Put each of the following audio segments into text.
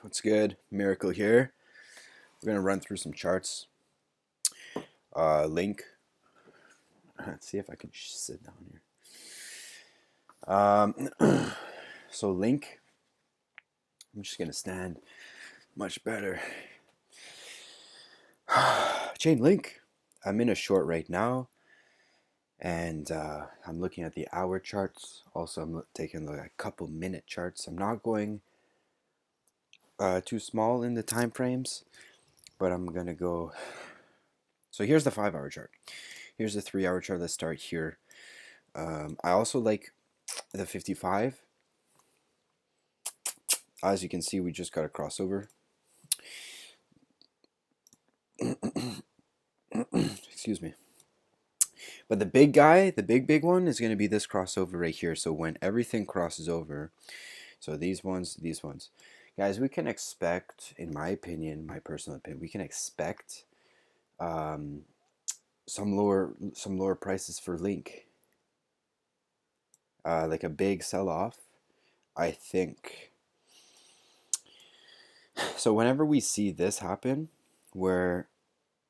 What's good? Miracle here. We're gonna run through some charts. Link. Let's see if I can sit down here. So Link. I'm just gonna stand much better. Chain Link. I'm in a short right now, and I'm looking at the hour charts. Also, I'm taking a couple minute charts. I'm not going too small in the time frames, but I'm gonna go. So here's the 5 hour chart. Here's the 3 hour chart. Let's start here. I also like the 55. As you can see, we just got a crossover. Excuse me. But the big guy, the big one is going to be this crossover right here. So when everything crosses over, so these ones, guys, we can expect, in my opinion, my personal opinion, we can expect some lower prices for Link. Like a big sell-off, I think. So whenever we see this happen, where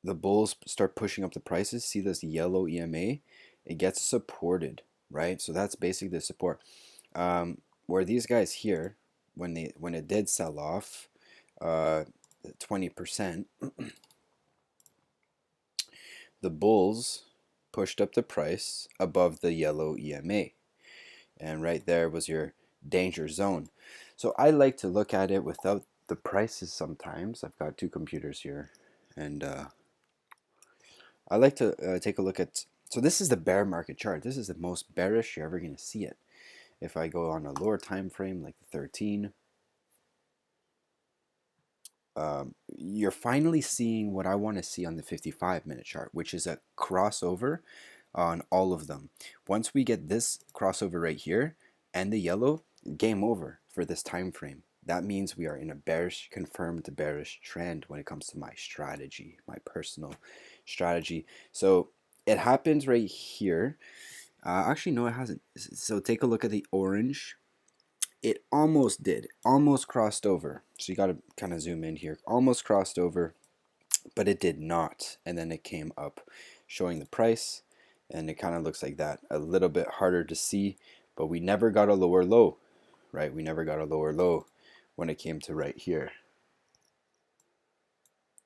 the bulls start pushing up the prices, see this yellow EMA, it gets supported, right? So that's basically the support. Where these guys here, when it did sell off 20%, the bulls pushed up the price above the yellow EMA, and right there was your danger zone. So I like to look at it without the prices sometimes. I've got two computers here, and I like to take a look at. So this is the bear market chart. This is the most bearish you're ever going to see it. If I go on a lower time frame like the 13, you're finally seeing what I want to see on the 55-minute chart, which is a crossover on all of them. Once we get this crossover right here and the yellow, game over for this time frame. That means we are in a bearish, confirmed bearish trend when it comes to my strategy, my personal strategy. So it happens right here. Actually, no, it hasn't. So take a look at the orange. It almost did, almost crossed over. So you got to kind of zoom in here. Almost crossed over, but it did not. And then it came up showing the price, and it kind of looks like that. A little bit harder to see, but we never got a lower low, right? We never got a lower low when it came to right here.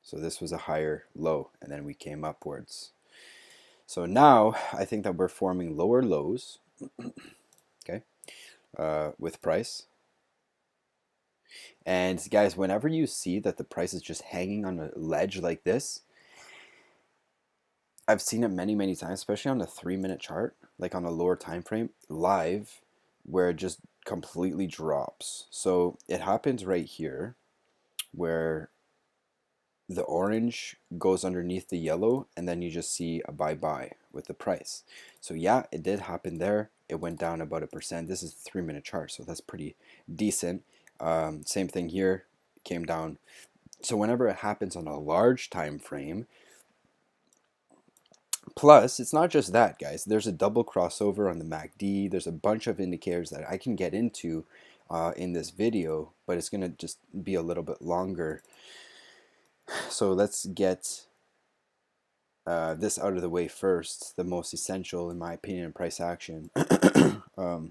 So this was a higher low, and then we came upwards. So now I think that we're forming lower lows, okay, with price. And guys, whenever you see that the price is just hanging on a ledge like this, I've seen it many times, especially on a 3 minute chart, like on a lower time frame, live, where it just completely drops. So it happens right here, where the orange goes underneath the yellow, and then you just see a bye-bye with the price. So yeah, it did happen there. It went down about 1%. This is a 3 minute chart, so that's pretty decent. Same thing here, came down. So whenever it happens on a large time frame, plus it's not just that, guys. There's a double crossover on the MACD. There's a bunch of indicators that I can get into in this video, but it's gonna just be a little bit longer. So let's get this out of the way first. The most essential, in my opinion, in price action, the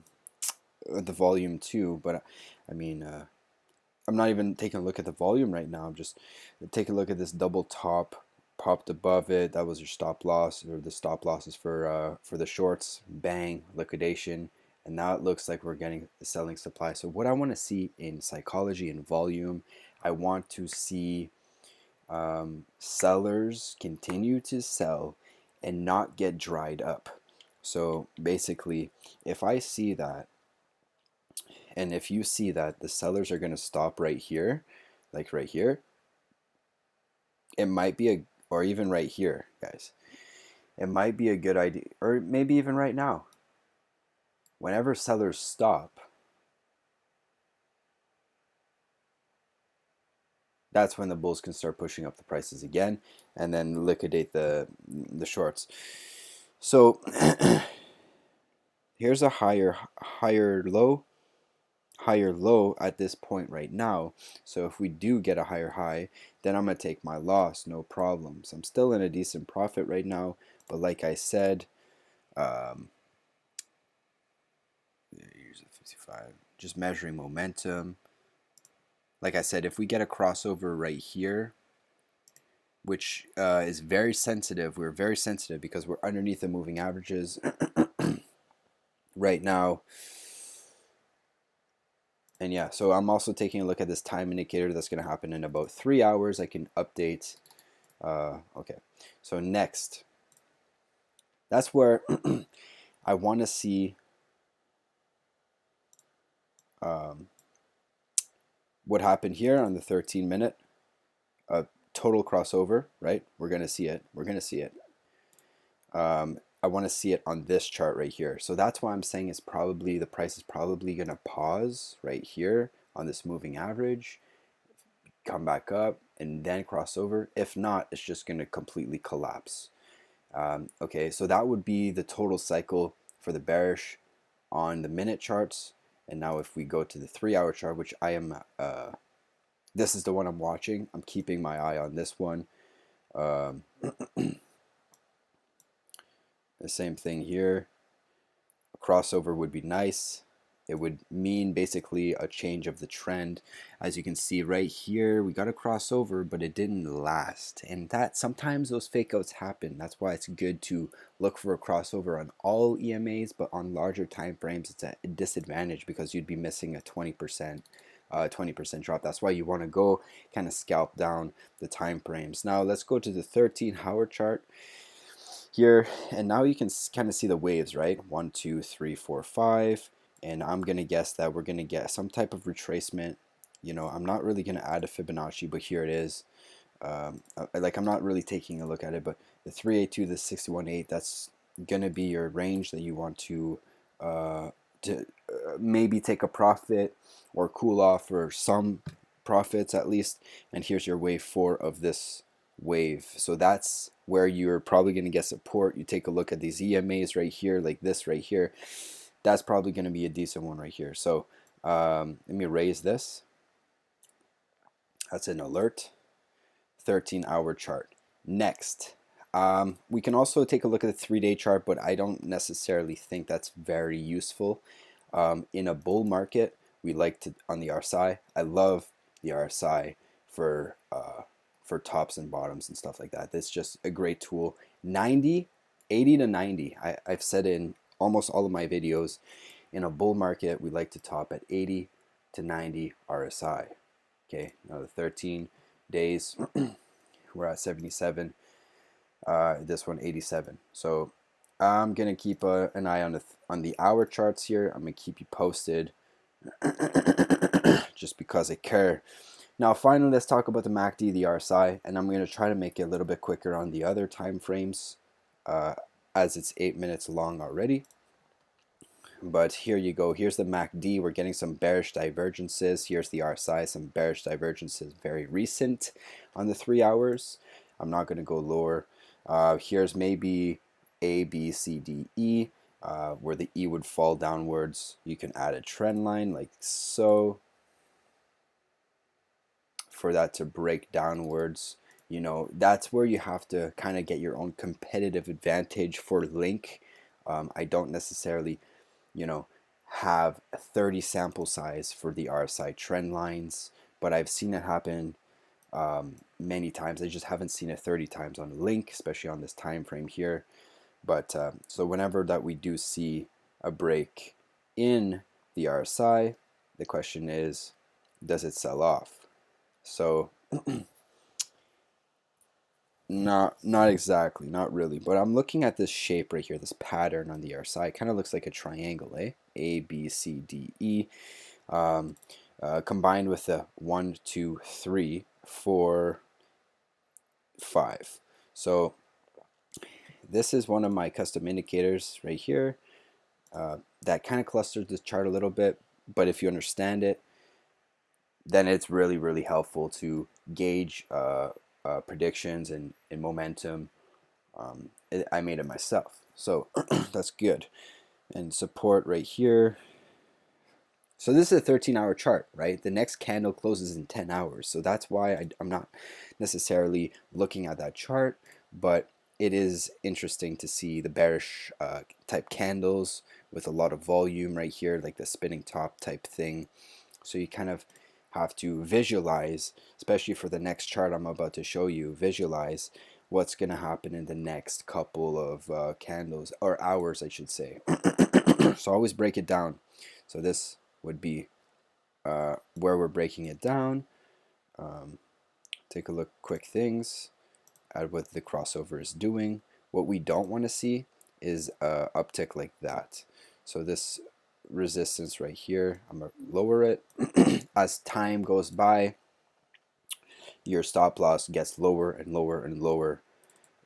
volume too. But I mean, I'm not even taking a look at the volume right now. I'm just taking a look at this double top, popped above it. That was your stop loss, or the stop losses for the shorts. Bang, liquidation. And now it looks like we're getting the selling supply. So what I want to see in psychology and volume, I want to see sellers continue to sell and not get dried up. So basically, if I see that, and if you see that the sellers are going to stop right here, like right here, it might be or even right here, guys, it might be a good idea, or maybe even right now. Whenever sellers stop, that's when the bulls can start pushing up the prices again and then liquidate the shorts. So here's a higher low, higher low at this point right now. So if we do get a higher high, then I'm going to take my loss, no problems. I'm still in a decent profit right now, but like I said, here's a 55, just measuring momentum. Like I said, if we get a crossover right here, which is very sensitive, we're very sensitive because we're underneath the moving averages right now. And yeah, so I'm also taking a look at this time indicator that's going to happen in about 3 hours. I can update. Okay, so next, that's where I want to see what happened here on the 13-minute. Total crossover, right? We're going to see it. We're going to see it. I want to see it on this chart right here. So that's why I'm saying it's probably, the price is probably going to pause right here on this moving average, come back up, and then cross over. If not, it's just going to completely collapse. Okay, so that would be the total cycle for the bearish on the minute charts. And now if we go to the 3-hour chart, which I am, this is the one I'm watching. I'm keeping my eye on this one. The same thing here. A crossover would be nice. It would mean basically a change of the trend. As you can see right here, we got a crossover, but it didn't last. And that sometimes those fake outs happen. That's why it's good to look for a crossover on all EMAs, but on larger time frames, it's a disadvantage because you'd be missing a 20% drop. That's why you want to go kind of scalp down the time frames. Now let's go to the 13-hour chart here, and now you can kind of see the waves, right? 1, 2, 3, 4, 5, and I'm gonna guess that we're gonna get some type of retracement. You know, I'm not really gonna add a Fibonacci, but here it is. Like, I'm not really taking a look at it, but the 382, the 618, that's gonna be your range that you want to maybe take a profit or cool off, or some profits at least. And here's your wave 4 of this wave. So that's where you're probably going to get support. You take a look at these EMAs right here, like this right here. That's probably going to be a decent one right here. So let me raise this. That's an alert. 13-hour chart. Next, we can also take a look at the 3-day chart, but I don't necessarily think that's very useful. In a bull market, we like to, on the RSI, I love the RSI for tops and bottoms and stuff like that. That's just a great tool. 80 to 90. I've said in almost all of my videos, in a bull market, we like to top at 80 to 90 RSI. Okay, now the 13 days, we're at 77. This one 87. So I'm gonna keep an eye on the hour charts here. I'm gonna keep you posted, just because I care. Now finally, let's talk about the MACD, the RSI, and I'm gonna try to make it a little bit quicker on the other time frames, as it's 8 minutes long already. But here you go. Here's the MACD. We're getting some bearish divergences. Here's the RSI, some bearish divergences, very recent on the 3 hours. I'm not going to go lower. Here's maybe A, B, C, D, E, where the E would fall downwards. You can add a trend line like so for that to break downwards. You know, that's where you have to kind of get your own competitive advantage for Link. I don't necessarily, you know, have a 30 sample size for the RSI trend lines, but I've seen it happen many times. I just haven't seen it 30 times on Link, especially on this time frame here. But so whenever that we do see a break in the RSI, the question is, does it sell off? So not exactly, not really, but I'm looking at this shape right here, this pattern on the RSI. It kind of looks like a triangle, eh? A, B, C, D, E, combined with the 1, 2, 3, 4, 5. So this is one of my custom indicators right here that kind of clusters this chart a little bit, but if you understand it, then it's really, really helpful to gauge predictions and momentum. I made it myself, so that's good. And support right here, So this is a 13-hour chart, right? The next candle closes in 10 hours. So that's why I'm not necessarily looking at that chart, but it is interesting to see the bearish type candles with a lot of volume right here, like the spinning top type thing. So you kind of have to visualize, especially for the next chart I'm about to show you, visualize what's going to happen in the next couple of candles, or hours, I should say. So always break it down. So this would be where we're breaking it down. Take a look, quick things at what the crossover is doing. What we don't want to see is a uptick like that. So this resistance right here, I'm going to lower it. As time goes by, your stop loss gets lower and lower and lower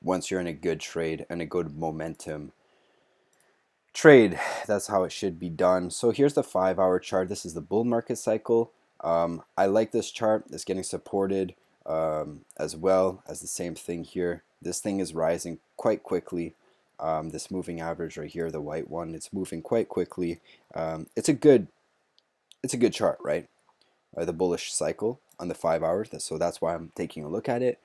once you're in a good trade and a good momentum trade. That's how it should be done. So here's the 5-hour chart. This is the bull market cycle. I like this chart. It's getting supported as well as the same thing here. This thing is rising quite quickly. This moving average right here, the white one, it's moving quite quickly. It's a good chart, right? The bullish cycle on the 5 hours. So that's why I'm taking a look at it.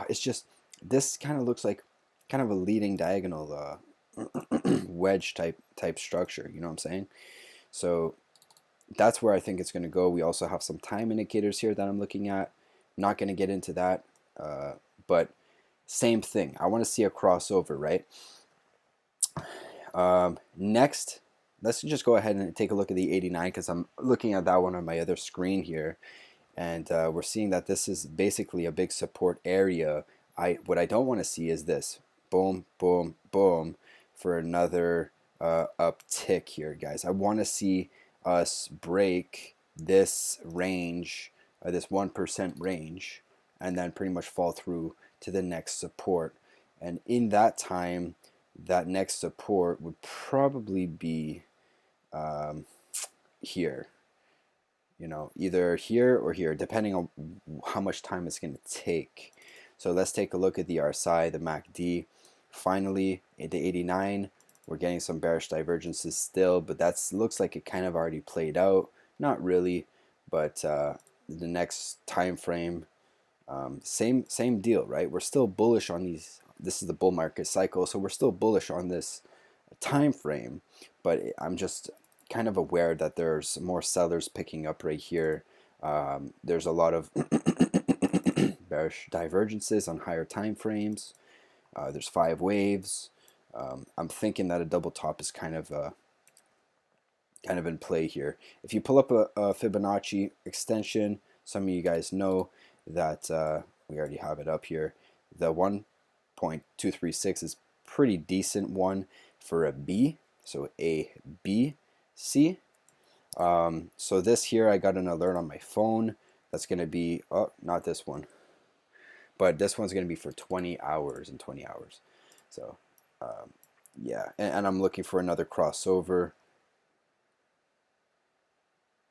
It's just, this kind of looks like kind of a leading diagonal wedge type structure, you know what I'm saying? So that's where I think it's going to go. We also have some time indicators here that I'm looking at. Not going to get into that, but same thing. I want to see a crossover, right? Next, let's just go ahead and take a look at the 89, because I'm looking at that one on my other screen here, and we're seeing that this is basically a big support area. What I don't want to see is this boom, boom, boom for another uptick here, guys. I want to see us break this range, this 1% range, and then pretty much fall through to the next support. And in that time, that next support would probably be here, you know, either here or here, depending on how much time it's going to take. So let's take a look at the RSI, the MACD. Finally, at the 89, we're getting some bearish divergences still, but that looks like it kind of already played out. Not really, but the next time frame, same deal, right? We're still bullish on these. This is the bull market cycle, so we're still bullish on this time frame, but I'm just kind of aware that there's more sellers picking up right here. There's a lot of bearish divergences on higher time frames. There's 5 waves. I'm thinking that a double top is kind of in play here. If you pull up a Fibonacci extension, some of you guys know that we already have it up here. The 1.236 is pretty decent one for a B, so A, B, C. So this here, I got an alert on my phone. That's going to be, oh, not this one, but this one's going to be for 20 hours and 20 hours. So yeah, and I'm looking for another crossover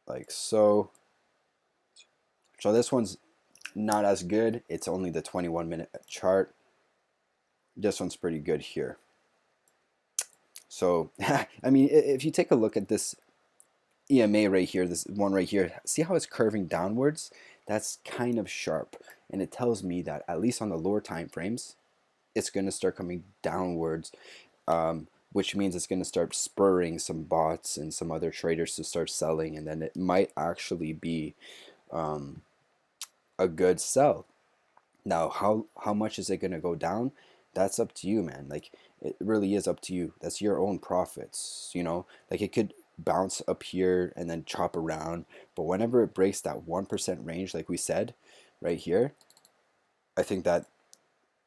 like so. So this one's not as good. It's only the 21-minute chart. This one's pretty good here. So I mean, if you take a look at this EMA right here, this one right here, see how it's curving downwards? That's kind of sharp, and it tells me that at least on the lower time frames, it's going to start coming downwards, which means it's going to start spurring some bots and some other traders to start selling, and then it might actually be a good sell. Now, how much is it going to go down? That's up to you, man. Like, it really is up to you. That's your own profits, you know? Like, it could bounce up here and then chop around, but whenever it breaks that 1% range, like we said right here, I think that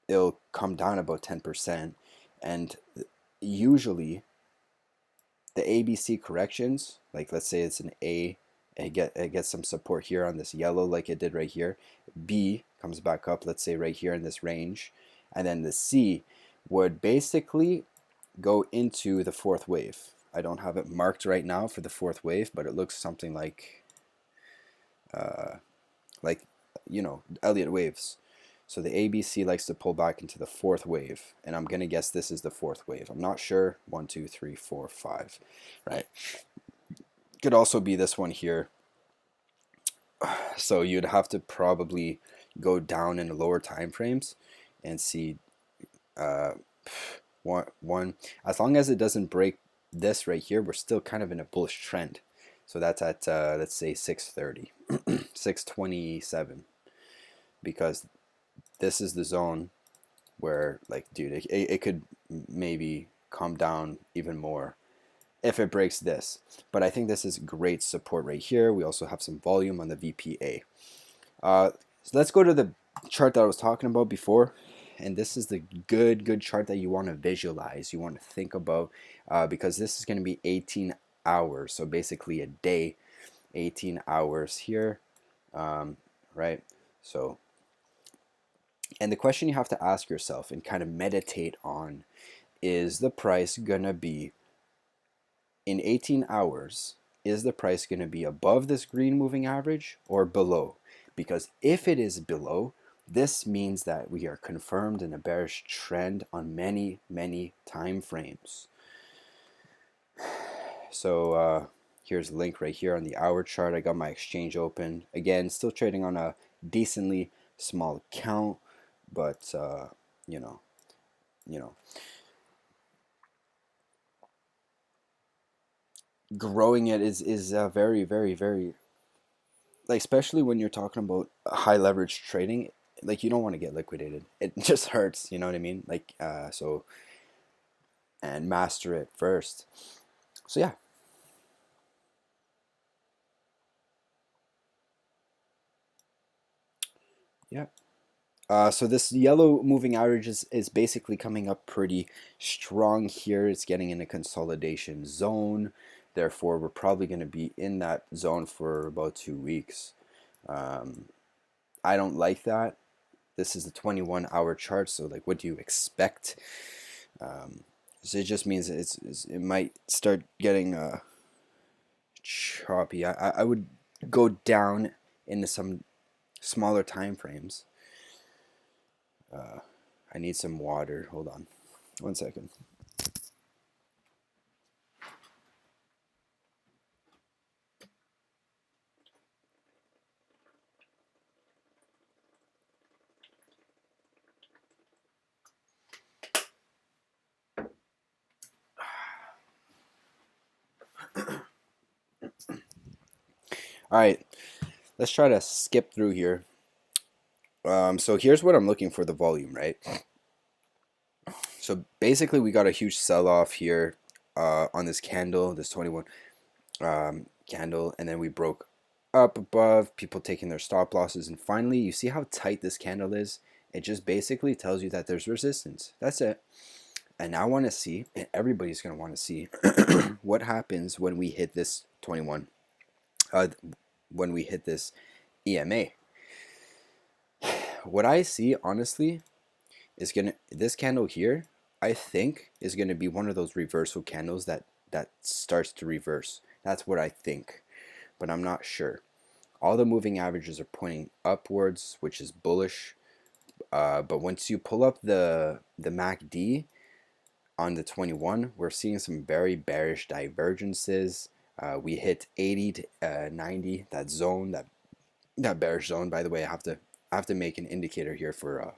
it'll come down about 10%. And usually the ABC corrections, like let's say it's an A, it gets some support here on this yellow like it did right here. B comes back up, let's say right here in this range, and then the C would basically go into the 4th wave. I don't have it marked right now for the 4th wave, but it looks something like you know, Elliott waves. So the ABC likes to pull back into the 4th wave, and I'm gonna guess this is the 4th wave. I'm not sure. 1, 2, 3, 4, 5, right? Could also be this one here. So you'd have to probably go down in the lower time frames and see uh, one. As long as it doesn't break this right here, we're still kind of in a bullish trend. So that's at let's say 630, 627, because this is the zone where, like, dude, it could maybe come down even more if it breaks this. But I think this is great support right here. We also have some volume on the VPA. So let's go to the chart that I was talking about before. And this is the good chart that you want to visualize, you want to think about, because this is going to be 18 hours. So basically a day, 18 hours here, right? So, and the question you have to ask yourself and kind of meditate on is the price going to be, in 18 hours, is the price going to be above this green moving average or below? Because if it is below, this means that we are confirmed in a bearish trend on many time frames. So here's a link right here on the hour chart. I got my exchange open. Again, still trading on a decently small count, but you know, growing it is very, like, especially when you're talking about high leverage trading, like, you don't want to get liquidated. It just hurts, you know what I mean? Like, so, and master it first. So yeah. Yeah. So this yellow moving average is basically coming up pretty strong here. It's getting in a consolidation zone. Therefore, we're probably going to be in that zone for about 2 weeks. I don't like that. This is the 21-hour chart, so, like, what do you expect? So it just means it might start getting choppy. I would go down into some smaller time frames. I need some water. Hold on 1 second. All right, let's try to skip through here. So here's what I'm looking for, the volume, right? So basically, we got a huge sell-off here on this candle, this 21 candle, and then we broke up above, people taking their stop losses, and finally, you see how tight this candle is? It just basically tells you that there's resistance. That's it. And I want to see, and everybody's going to want to see, what happens when we hit this 21, when we hit this EMA. What I see, honestly, is this candle here, I think, is gonna be one of those reversal candles that starts to reverse. That's what I think, but I'm not sure. All the moving averages are pointing upwards, which is bullish. But once you pull up the MACD on the 21, we're seeing some very bearish divergences. We hit 80 to 90, that zone, that bearish zone. By the way, I have to make an indicator here for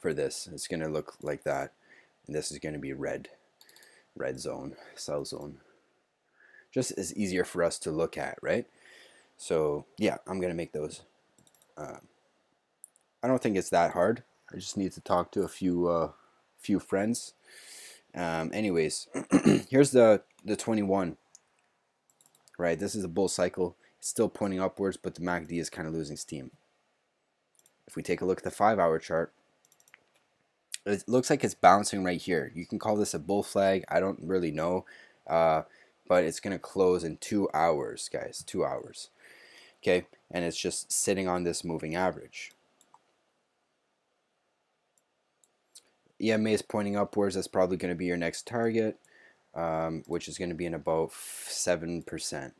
this. It's gonna look like that, and this is gonna be red zone, sell zone. Just as easier for us to look at, right? So yeah, I'm gonna make those. I don't think it's that hard. I just need to talk to a few friends. Anyways, here's the 21. Right, this is a bull cycle. It's still pointing upwards, but the MACD is kind of losing steam. If we take a look at the 5-hour chart, it looks like it's bouncing right here. You can call this a bull flag. I don't really know, but it's going to close in 2 hours, guys. 2 hours. Okay, and it's just sitting on this moving average. EMA is pointing upwards. That's probably going to be your next target, which is going to be in about 7%.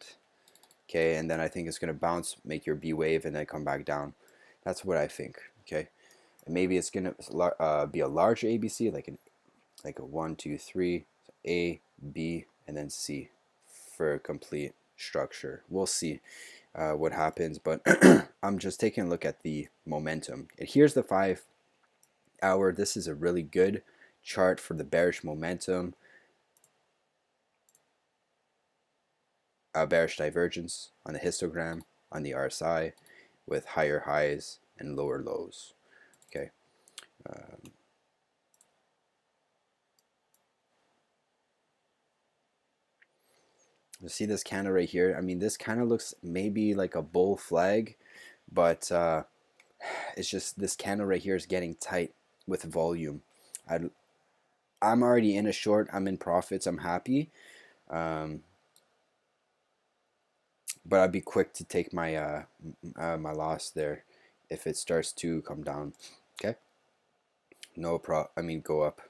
Okay, and then I think it's going to bounce, make your B wave, and then come back down. That's what I think. Okay, and maybe it's going to be a large ABC, like a 1, 2, 3, A, B, and then C. for a complete structure. We'll see what happens, but I'm just taking a look at the momentum. And here's the 5 hour. This is a really good chart for the bearish momentum, bearish divergence on the histogram, on the RSI, with higher highs and lower lows. Okay. You see this candle right here? I mean, this kind of looks maybe like a bull flag, but it's just this candle right here is getting tight with volume. I'm already in a short. I'm in profits. I'm happy. But I'd be quick to take my my loss there if it starts to come down. Okay. I mean, go up.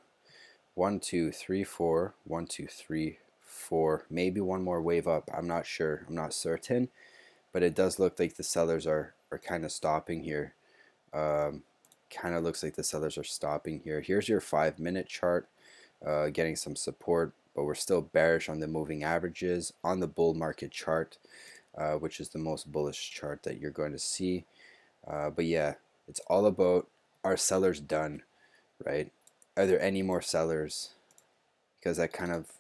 1, 2, 3, 4. 1, 2, 3, 4. Maybe one more wave up. I'm not sure. I'm not certain. But it does look like the sellers are kind of stopping here. Kind of looks like the sellers are stopping here. Here's your 5-minute chart, getting some support, but we're still bearish on the moving averages on the bull market chart, which is the most bullish chart that you're going to see. But yeah, it's all about, are sellers done, right? Are there any more sellers? Because that kind of,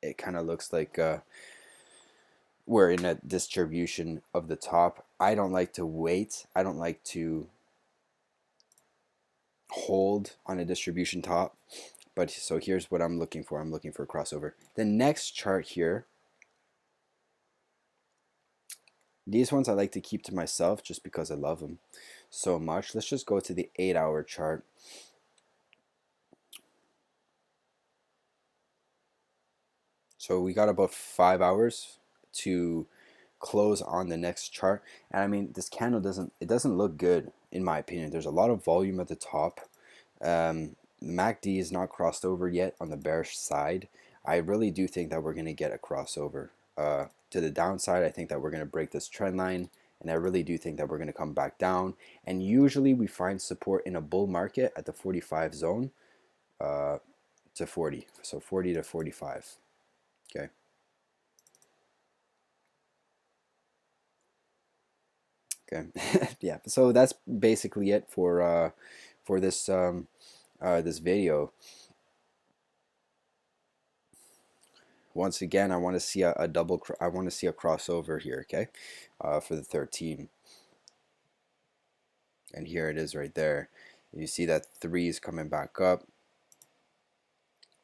it kind of looks like we're in a distribution of the top. I don't like to wait. I don't like to hold on a distribution top. But so here's what I'm looking for. I'm looking for a crossover. The next chart here, these ones I like to keep to myself just because I love them so much. Let's just go to the 8-hour chart. So we got about 5 hours to close on the next chart. And I mean, this candle doesn't look good in my opinion. There's a lot of volume at the top. MACD is not crossed over yet on the bearish side. I really do think that we're going to get a crossover to the downside. I think that we're going to break this trend line, and I really do think that we're going to come back down. And usually we find support in a bull market at the 45 zone to 40. So 40 to 45. Okay. Okay. Yeah. So that's basically it for this this video. Once again, I want to see a double. I want to see a crossover here. Okay, for the 13. And here it is right there. You see that 3 is coming back up,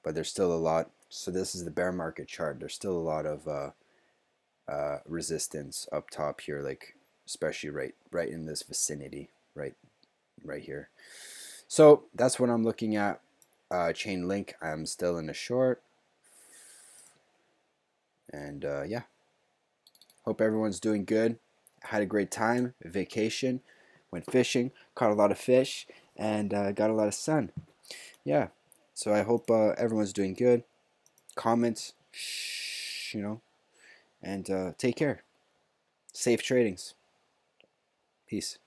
but there's still a lot. So this is the bear market chart. There's still a lot of resistance up top here, like especially right in this vicinity, right here. So that's what I'm looking at. Chain link, I'm still in a short. And yeah, hope everyone's doing good. Had a great time, vacation, went fishing, caught a lot of fish, and got a lot of sun. Yeah, so I hope everyone's doing good. Comments, you know, and take care. Safe tradings. Peace.